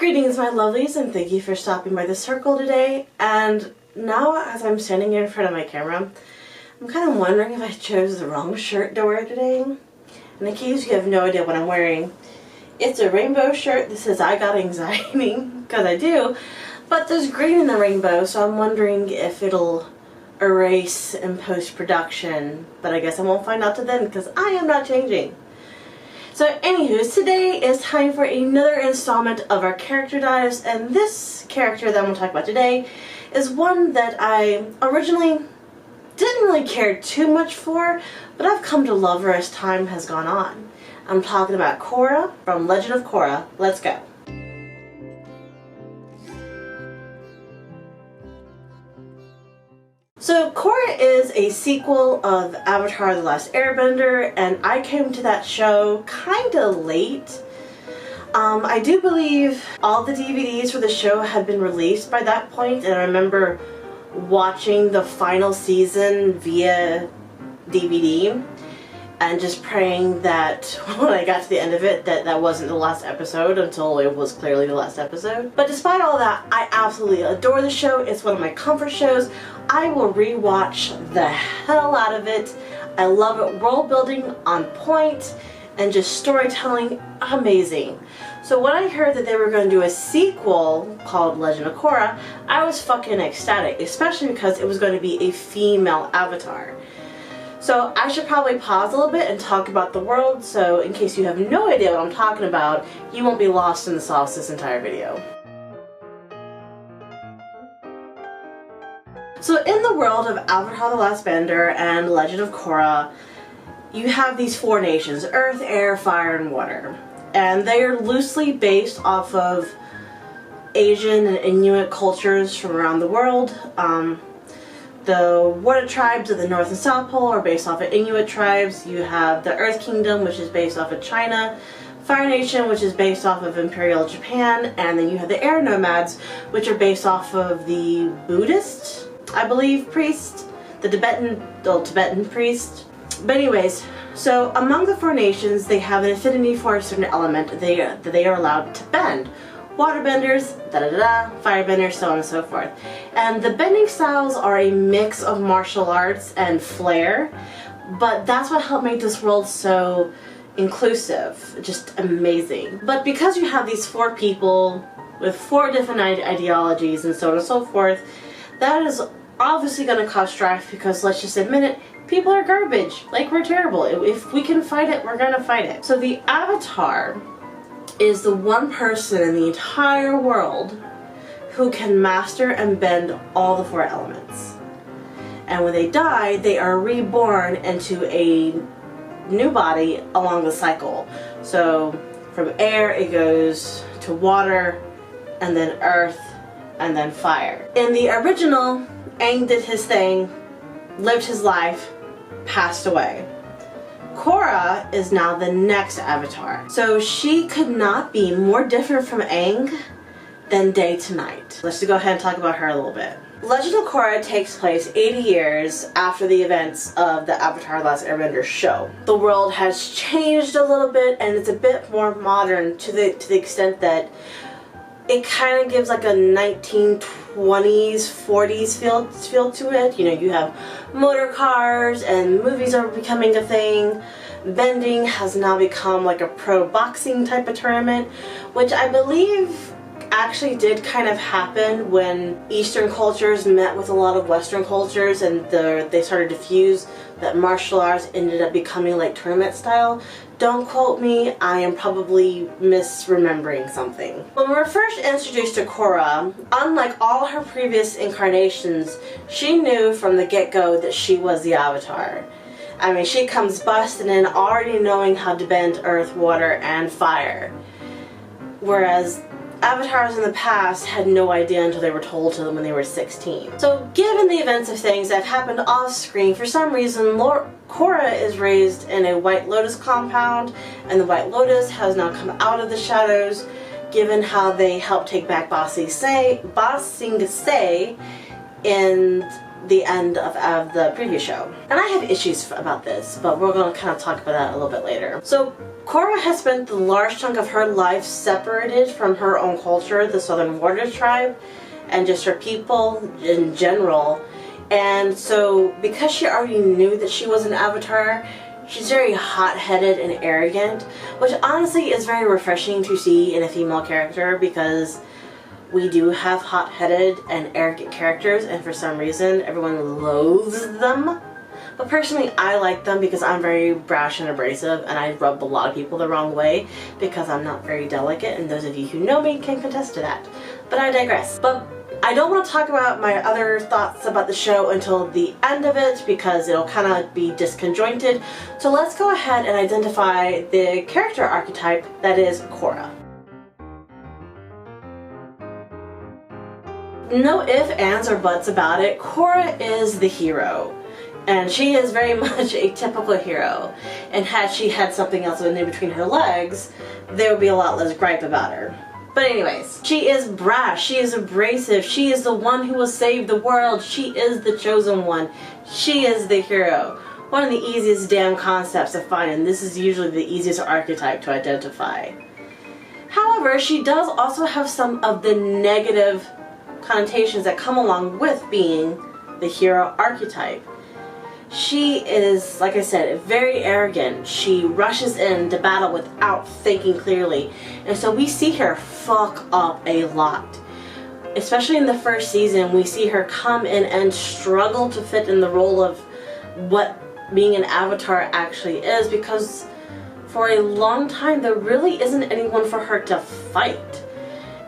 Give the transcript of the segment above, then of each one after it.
Greetings, my lovelies, and thank you for stopping by the circle today. And now, as I'm standing here in front of my camera, I'm kind of wondering if I chose the wrong shirt to wear today. And in case you have no idea what I'm wearing, it's a rainbow shirt that says I got anxiety, because I do, but there's green in the rainbow, so I'm wondering if it'll erase in post-production, but I guess I won't find out till then, because I am not changing. So anywho, today is time for another installment of our character dives, and this character that I'm going to talk about today is one that I originally didn't really care too much for, but I've come to love her as time has gone on. I'm talking about Korra from Legend of Korra. Let's go. So Korra is a sequel of Avatar: The Last Airbender, and I came to that show kinda late. I do believe all the DVDs for the show had been released by that point, and I remember watching the final season via DVD and just praying that when I got to the end of it that wasn't the last episode until it was clearly the last episode. But despite all that, I absolutely adore the show. It's one of my comfort shows. I will rewatch the hell out of it. I love it. World building on point and just storytelling amazing. So when I heard that they were going to do a sequel called Legend of Korra, I was fucking ecstatic, especially because it was going to be a female avatar. So I should probably pause a little bit and talk about the world, so in case you have no idea what I'm talking about, you won't be lost in the sauce this entire video. So in the world of Avatar: The Last Bender and Legend of Korra, you have these four nations: Earth, Air, Fire, and Water. And they are loosely based off of Asian and Inuit cultures from around the world. The Water tribes of the North and South Pole are based off of Inuit tribes. You have the Earth Kingdom, which is based off of China. Fire Nation, which is based off of Imperial Japan. And then you have the Air Nomads, which are based off of the Buddhist, I believe, priest. The Tibetan priest. But anyways, so among the four nations, they have an affinity for a certain element that they are allowed to bend. Waterbenders, firebenders, so on and so forth. And the bending styles are a mix of martial arts and flair, but that's what helped make this world so inclusive, just amazing. But because you have these four people with four different ideologies and so on and so forth, that is obviously going to cause strife, because let's just admit it, people are garbage. Like, we're terrible. If we can fight it, we're going to fight it. So the Avatar is the one person in the entire world who can master and bend all the four elements. And when they die, they are reborn into a new body along the cycle. So from air, it goes to water, and then earth, and then fire. In the original, Aang did his thing, lived his life, passed away. Korra is now the next avatar. So she could not be more different from Aang than day to night. Let's just go ahead and talk about her a little bit. Legend of Korra takes place 80 years after the events of the Avatar: The Last Airbender show. The world has changed a little bit, and it's a bit more modern to the extent that it kind of gives like a 1920s, 40s feel to it. You know, you have motor cars and movies are becoming a thing. Bending has now become like a pro boxing type of tournament, which I believe actually did kind of happen when Eastern cultures met with a lot of Western cultures, and they started to fuse that martial arts ended up becoming like tournament style. Don't quote me, I am probably misremembering something. When we were first introduced to Korra, unlike all her previous incarnations, she knew from the get-go that she was the Avatar. I mean, she comes busting in already knowing how to bend earth, water, and fire. Whereas avatars in the past had no idea until they were told to them when they were 16. So given the events of things that have happened off screen, for some reason Korra is raised in a White Lotus compound, and the White Lotus has now come out of the shadows, given how they helped take back Ba Sing Se in the end of the previous show. And I have issues about this, but we're going to kind of talk about that a little bit later. So Korra has spent the large chunk of her life separated from her own culture, the Southern Warriors tribe, and just her people in general. And so, because she already knew that she was an avatar, she's very hot-headed and arrogant, which honestly is very refreshing to see in a female character, because we do have hot-headed and arrogant characters, and for some reason everyone loathes them. But personally, I like them because I'm very brash and abrasive, and I rub a lot of people the wrong way because I'm not very delicate, and those of you who know me can contest to that. But I digress. But I don't want to talk about my other thoughts about the show until the end of it because it'll kind of be disconjointed. So let's go ahead and identify the character archetype that is Korra. No ifs, ands, or buts about it, Korra is the hero. And she is very much a typical hero. And had she had something else in between her legs, there would be a lot less gripe about her. But anyways, she is brash, she is abrasive, she is the one who will save the world, she is the chosen one, she is the hero. One of the easiest damn concepts to find, and this is usually the easiest archetype to identify. However, she does also have some of the negative connotations that come along with being the hero archetype. She is, like I said, very arrogant. She rushes into battle without thinking clearly. And so we see her fuck up a lot. Especially in the first season, we see her come in and struggle to fit in the role of what being an avatar actually is, because for a long time there really isn't anyone for her to fight.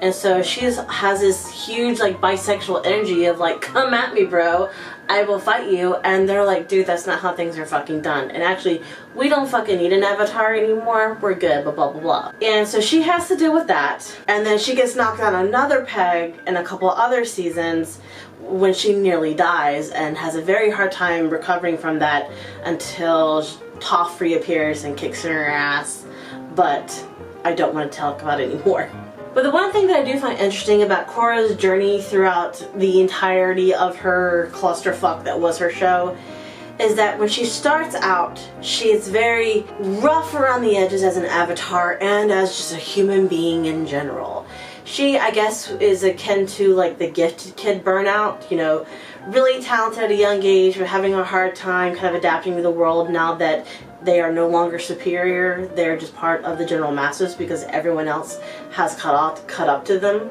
And so she has this huge like bisexual energy of like, come at me bro, I will fight you. And they're like, dude, that's not how things are fucking done. And actually, we don't fucking need an avatar anymore, we're good, blah blah blah blah. And so she has to deal with that. And then she gets knocked on another peg in a couple other seasons when she nearly dies and has a very hard time recovering from that until Toph reappears and kicks her ass. But I don't want to talk about it anymore. But the one thing that I do find interesting about Korra's journey throughout the entirety of her clusterfuck that was her show is that when she starts out, she is very rough around the edges as an avatar and as just a human being in general. She, I guess, is akin to like the gifted kid burnout, you know, really talented at a young age but having a hard time kind of adapting to the world now that they are no longer superior, they're just part of the general masses because everyone else has cut up to them.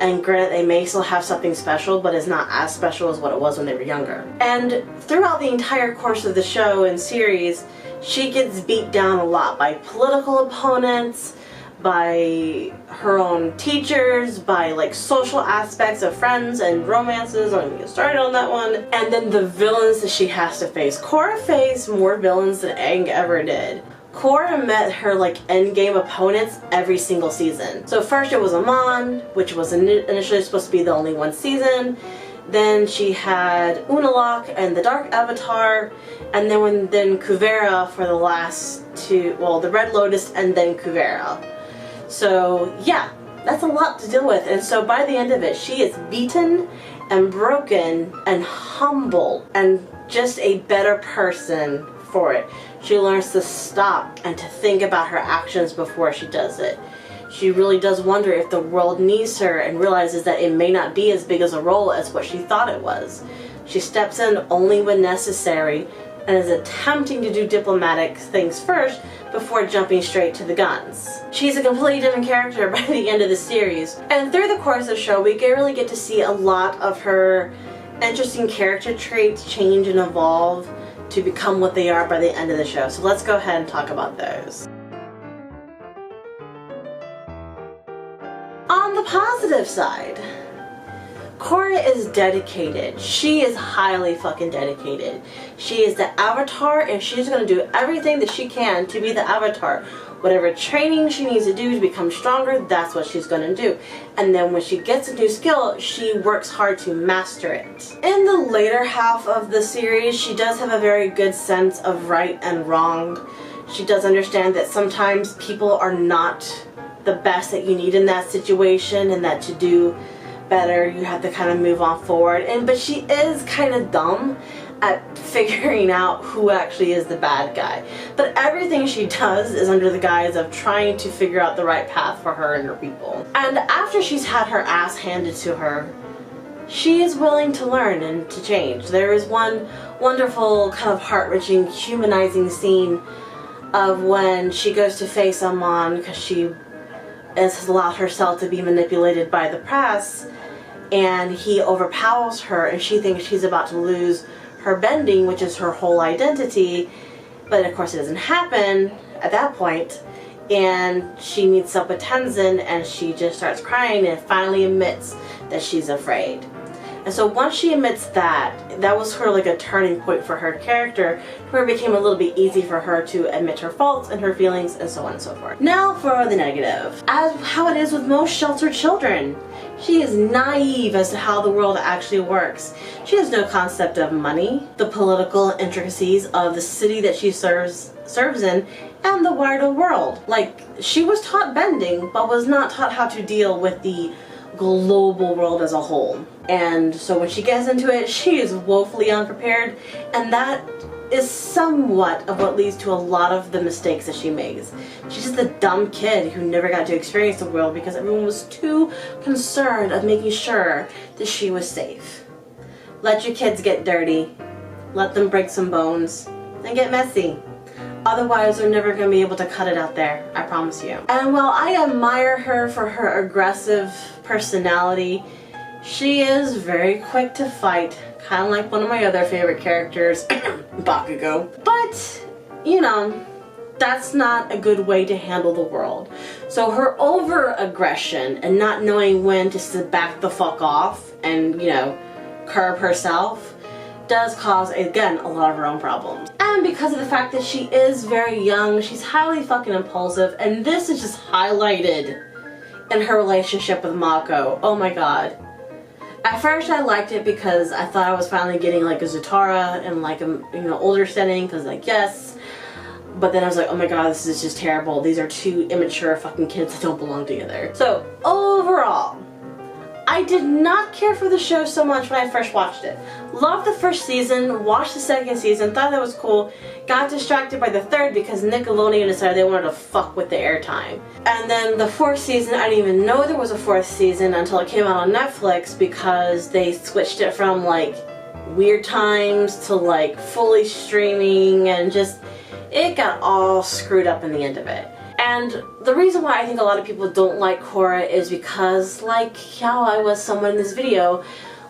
And granted, they may still have something special, but it's not as special as what it was when they were younger. And throughout the entire course of the show and series, she gets beat down a lot by political opponents, by her own teachers, by like social aspects of friends and romances. I don't even get started on that one. And then the villains that she has to face. Korra faced more villains than Aang ever did. Korra met her like endgame opponents every single season. So first it was Amon, which was initially supposed to be the only one season. Then she had Unalaq and the Dark Avatar, and then Kuvera for the last two, well, the Red Lotus and then Kuvera. So yeah, that's a lot to deal with. And so by the end of it, she is beaten and broken and humble and just a better person for it. She learns to stop and to think about her actions before she does it. She really does wonder if the world needs her and realizes that it may not be as big as a role as what she thought it was. She steps in only when necessary and is attempting to do diplomatic things first before jumping straight to the guns. She's a completely different character by the end of the series. And through the course of the show, we really get to see a lot of her interesting character traits change and evolve to become what they are by the end of the show. So let's go ahead and talk about those. On the positive side, Korra is dedicated. She is highly fucking dedicated. She is the avatar and she's going to do everything that she can to be the avatar. Whatever training she needs to do to become stronger, that's what she's going to do. And then when she gets a new skill, she works hard to master it. In the later half of the series, she does have a very good sense of right and wrong. She does understand that sometimes people are not the best that you need in that situation, and that to do better you have to kind of move on forward. But she is kind of dumb, at figuring out who actually is the bad guy. But everything she does is under the guise of trying to figure out the right path for her and her people. And after she's had her ass handed to her, she is willing to learn and to change. There is one wonderful kind of heart-wrenching, humanizing scene of when she goes to face Amon because she has allowed herself to be manipulated by the press, and he overpowers her and she thinks she's about to lose her bending, which is her whole identity, but of course it doesn't happen at that point, and she meets up with Tenzin and she just starts crying and finally admits that she's afraid. And so once she admits that, that was sort of like a turning point for her character, where it became a little bit easy for her to admit her faults and her feelings and so on and so forth. Now for the negative. As how it is with most sheltered children, she is naive as to how the world actually works. She has no concept of money, the political intricacies of the city that she serves in, and the wider world. Like, she was taught bending, but was not taught how to deal with the global world as a whole. And so when she gets into it, she is woefully unprepared, and that is somewhat of what leads to a lot of the mistakes that she makes. She's just a dumb kid who never got to experience the world because everyone was too concerned of making sure that she was safe. Let your kids get dirty, let them break some bones, and get messy. Otherwise, they're never going to be able to cut it out there, I promise you. And while I admire her for her aggressive personality, she is very quick to fight, kind of like one of my other favorite characters, Bakugo. But, you know, that's not a good way to handle the world. So her over-aggression and not knowing when to sit back the fuck off and, you know, curb herself does cause, again, a lot of her own problems. And because of the fact that she is very young, she's highly fucking impulsive, and this is just highlighted in her relationship with Mako. Oh my god. At first I liked it because I thought I was finally getting like a Zutara in like a, you know, older setting, because like, yes. But then I was like, oh my god, this is just terrible. These are two immature fucking kids that don't belong together. So overall, I did not care for the show so much when I first watched it. Loved the first season, watched the second season, thought that was cool, got distracted by the third because Nickelodeon decided they wanted to fuck with the airtime. And then the fourth season, I didn't even know there was a fourth season until it came out on Netflix because they switched it from like weird times to like fully streaming, and just, it got all screwed up in the end of it. And the reason why I think a lot of people don't like Korra is because, like how I was someone in this video,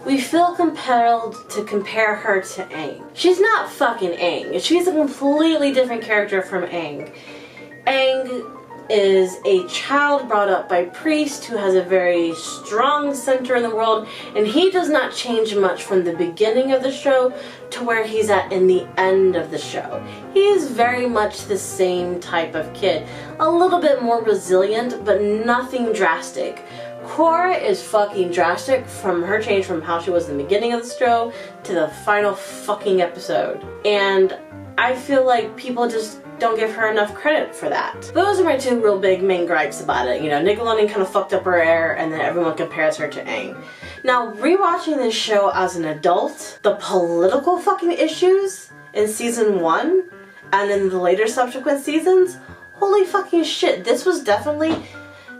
we feel compelled to compare her to Aang. She's not fucking Aang. She's a completely different character from Aang. Aang is a child brought up by a priest who has a very strong center in the world, and he does not change much from the beginning of the show to where he's at in the end of the show. He is very much the same type of kid. A little bit more resilient, but nothing drastic. Korra is fucking drastic from her change from how she was in the beginning of the show to the final fucking episode. And I feel like people just don't give her enough credit for that. Those are my two real big main gripes about it. You know, Nickelodeon kind of fucked up her air, and then everyone compares her to Aang. Now, rewatching this show as an adult, the political fucking issues in season 1 and in the later subsequent seasons, holy fucking shit, this was definitely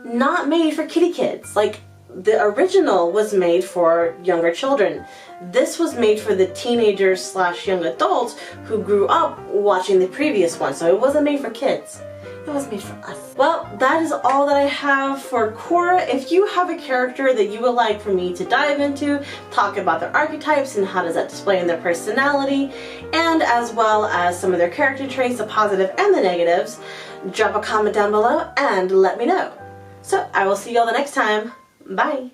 not made for kitty kids. Like, the original was made for younger children. This was made for the teenagers slash young adults who grew up watching the previous one, so it wasn't made for kids. It was made for us. Well, that is all that I have for Korra. If you have a character that you would like for me to dive into, talk about their archetypes and how does that display in their personality, and as well as some of their character traits, the positive and the negatives, drop a comment down below and let me know. So I will see you all the next time. Bye.